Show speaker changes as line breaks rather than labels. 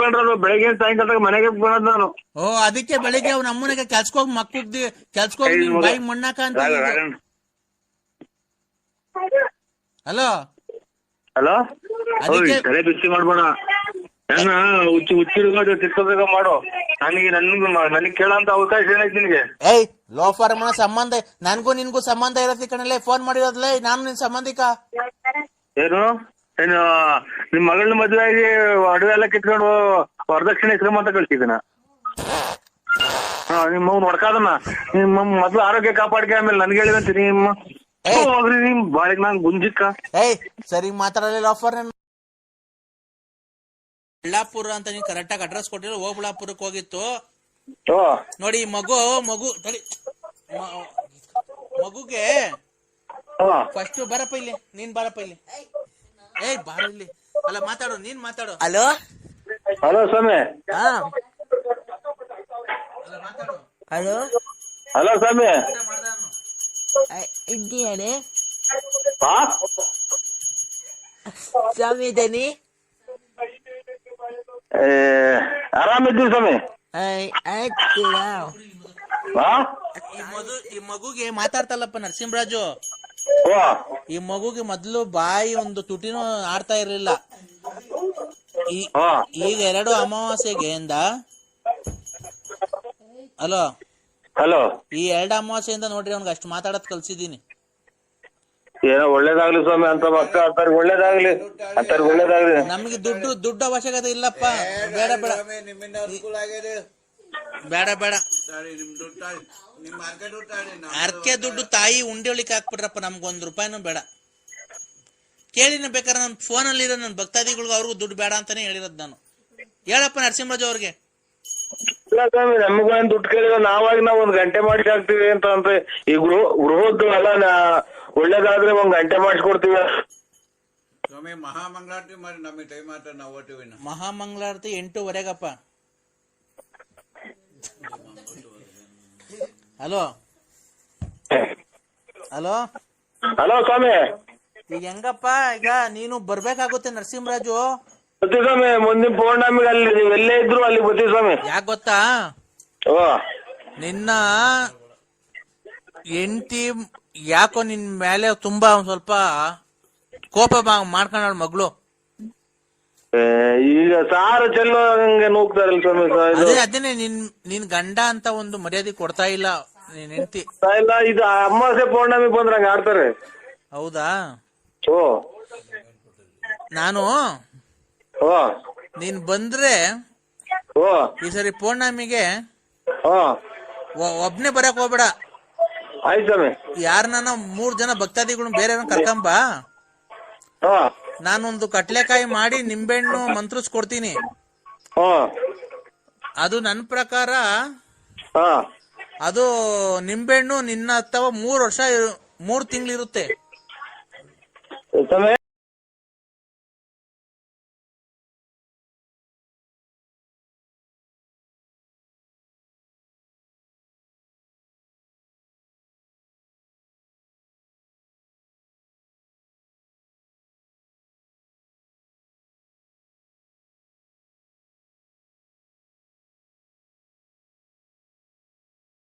ಬಂದ್ರದು ಬೆಳಗ್ಗೆ ಸಾಯಂಕಾಲ ಮನೆಗೆ ಬಂದ್ ನಾನು.
ಓ ಅದಕ್ಕೆ ಬೆಳಿಗ್ಗೆ ಅವ್ನ ಅಮ್ಮನಿಗೆ ಕೆಲ್ಸಕೋಗಿ ಕೆಲ್ಸಕೋಗಿ ನಿನ್ ಬಾಯಿ ಮಣ್ಣಾಕ ಅಂತ. ಹಲೋ
ಹಲೋ
ಅದಕ್ಕೆ
ತಲೆ ಬಿಸಿ ಮಾಡ್ಬೇಡ. ನನ್ನ ಹುಚ್ಚಿಡ್ಕೊಂಡು ತಿರ್ಕೋಬೇಕ ಮಾಡು. ನನಗೆ ಕೇಳಂತ ಅವಕಾಶ ಏನೈತಿ ನಿನ್ಗೆ?
ಏಯ್ ಲೋಫರ್ ಮನ ಸಂಬಂಧ ನನ್ಗೂ ನಿನ್ಗೂ ಸಂಬಂಧ ಇರತ್ತೆ ಕಣಲೆ. ಫೋನ್ ಮಾಡಿರೋದ್ಲೆ ನಾನು ನಿನ್ ಸಂಬಂಧಿಕ.
ಏನು ನಿಮ್ ಮಗಳನ್ನ ಮದುವೆ ಆಗಿ ಅಡುಗೆ ಎಲ್ಲ ಕಿತ್ಕೊಂಡು ವರದಕ್ಷಿಣೆ ಇಸ್ಕೊಂಬ ಅಂತ ಕಳ್ಸಿದನ. ನಿಮ್ಮ ನೋಡ್ಕಾದನ್ನ ನಿಮ್ಮ ಮೊದ್ಲು ಆರೋಗ್ಯ ಕಾಪಾಡ್ಕೆ, ಆಮೇಲೆ ನನ್ಗೆ ಹೇಳಿದಂತ ನಿಮ್ಮ ಹೋಗ್ರಿ ನಿಮ್ ಬಾಳಿಗೆ ನಂಗೆ ಗುಂಜಿಕ್ಕ.
ಏಯ್ ಸರಿ ಮಾತಾಡಲ್ಲ ಲೋಫರ್. ಬಳ್ಳಾಪುರ ಅಂತ ನೀನ್ ಕರೆಕ್ಟ್ ಆಗಿ ಅಡ್ರೆಸ್ ಕೊಟ್ಟಿಲ್ಲ. ಓಬಳ್ಳಾಪುರಕ್ಕೆ ಹೋಗಿತ್ತು ನೋಡಿ. ಮಗುಗೆ ಫಸ್ಟ್ ಬರಪ್ಪ ಇಲ್ಲಿ. ನೀನ್ ಬರಪ್ಪ ಇಲ್ಲಿ. ಏಯ್ ಬಾರ ಇಲ್ಲಿ. ಅಲ್ಲ ಮಾತಾಡು, ನೀನ್ ಮಾತಾಡು.
ಹಲೋ
ಹಲೋ ಸ್ವಾಮಿ.
ಹಲೋ
ಹಲೋ ಸ್ವಾಮಿ.
ಇದ್ದೀಯಾನೆ
ಸ್ವಾಮಿ?
ದನಿ
ಆರಾಮಿದ್ದೀವಿ ಸ್ವಾಮಿ.
ಈ ಮಗುಗೆ ಮಾತಾಡ್ತಲ್ಲಪ್ಪ ನರಸಿಂಹರಾಜು. ಈ ಮಗುಗೆ ಮೊದ್ಲು ಬಾಯಿ ಒಂದು ತುಟಿನೂ ಆಡ್ತಾ ಇರ್ಲಿಲ್ಲ. ಈಗ 2 ಅಮಾವಾಸ್ಯೆಗೆ ಹಲೋ
ಹಲೋ
ಈ 2 ಅಮಾವಾಸ್ಯೆಯಿಂದ ನೋಡ್ರಿ ಅವ್ನಿಗೆ ಅಷ್ಟು ಮಾತಾಡೋದ್ ಕಲ್ಸಿದೀನಿ.
ಏನೋ ಒಳ್ಳೇದಾಗ್ಲಿ ಸ್ವಾಮಿ. ಅಂತ ಮಕ್ಕಳು ಅಂತಾರೆ ಒಳ್ಳೇದಾಗ್ಲಿ, ಅಂತಾರೆ ಒಳ್ಳೇದಾಗ್ಲಿ.
ನಮ್ಗೆ ದುಡ್ಡು ಅವಶ್ಯಕತೆ ಇಲ್ಲಪ್ಪ. ಬೇಡ ಬೇಡ ಬೇಡ ಬೇಡ. ಅರ್ಕೆ ದುಡ್ಡು ತಾಯಿ ಉಂಡೆ ಒಳಿಕ್ ಹಾಕ್ಬಿಟ್ರಪ್ಪ. ನಮ್ಗೆ ₹1 ಬೇಡ. ಕೇಳಿನ ಬೇಕಾದ್ರೆ ನನ್ ಫೋನಲ್ಲಿ ಇರೋ ನನ್ನ ಭಕ್ತಾದಿಗಳ್ಗೂ ಅವ್ರಿಗೂ ದುಡ್ಡು ಬೇಡ ಅಂತಾನೆ ಹೇಳಿರೋದು ನಾನು. ಹೇಳಪ್ಪ ನರಸಿಂಹರಾಜು ಅವ್ರಿಗೆ.
ಇಲ್ಲ ಸ್ವಾಮಿ, ನಮಗೇನ್ ದುಡ್ಡು ಕೇಳಿಲ್ಲ. ನಾವ್ 1 ಗಂಟೆ ಮಾಡಿಸಿ ಹಾಕ್ತಿವಿ ಅಂತ ಈ ಗೃಹದ್ದು ಎಲ್ಲ ಒಳ್ಳೇದಾದ್ರೆ 1 ಗಂಟೆ ಮಾಡಿಸ್ಕೊಡ್ತೀವಿ
ಸ್ವಾಮಿ. ಮಹಾಮಂಗಳಾರತಿ ಮಾಡಿ ನಮಗೆ ಟೈಮ್ ಆತ ನಾವು ಓದ್ತೀವಿ.
ಮಹಾಮಂಗಳಾರತಿ 8:15. ಹಲೋ ಹಲೋ
ಹಲೋ ಸ್ವಾಮಿ.
ಈಗ ಹೆಂಗಪ್ಪ, ಈಗ ನೀನು ಬರ್ಬೇಕಾಗುತ್ತೆ ನರಸಿಂಹರಾಜು.
ಬರ್ತೀವಿ ಸ್ವಾಮಿ. ಮುಂದಿನ ಪೌರ್ಣಮಿಗೆ ಅಲ್ಲಿ ನೀವು ಎಲ್ಲೇ ಇದ್ರು ಅಲ್ಲಿ ಬರ್ತೀವಿ ಸ್ವಾಮಿ.
ಯಾಕೆ ಗೊತ್ತಾ, ನಿನ್ನ ಹೆಂಡತಿ ಯಾಕೋ ನಿನ್ ಮೇಲೆ ತುಂಬಾ ಸ್ವಲ್ಪ ಕೋಪ ಮಾಡ್ಕೊಂಡ ಮಗಳು.
ಈಗ ಸಾರು ಚೆಲ್ಲೋ ಹಂಗೆ ನೂಗ್ತಾರಲ್ಲ ಸ್ವಾಮಿ.
ಅದೇನೆ ನಿನ್ ಗಂಡ ಅಂತ ಒಂದು ಮರ್ಯಾದೆ ಕೊಡ್ತಾ ಇಲ್ಲ ನಿನ್ ಹೆಂಡತಿ.
ಇಲ್ಲ, ಇದು ಅಮಾವಾಸ್ಯೆ ಪೌರ್ಣಮಿ ಬಂದ್ರೆ ಹಂಗ ಆಡ್ತಾರೆ.
ಹೌದಾ? ನಾನು ನೀನ್ ಬಂದ್ರೆ ಈ ಸರಿ ಪೌರ್ಣಮಿಗೆ ಒಬ್ನೇ ಬರಕ್ ಹೋಗ್ಬೇಡ.
ಆಯ್ತು ಸ್ವಾಮಿ.
ಯಾರನ್ನ 3 ಜನ ಭಕ್ತಾದಿಗಳು ಬೇರೆ ಕರ್ಕೊಂಬ. ನಾನೊಂದು ಕಟ್ಲೆಕಾಯಿ ಮಾಡಿ ನಿಂಬೆಹಣ್ಣು ಮಂತ್ರಿಸ್ಕೊಡ್ತೀನಿ. ಅದು ನನ್ನ ಪ್ರಕಾರ ಅದು ನಿಂಬೆಹಣ್ಣು ನಿನ್ನ ಅಥವಾ 3 ವರ್ಷ 3 ತಿಂಗಳಿರುತ್ತೆ.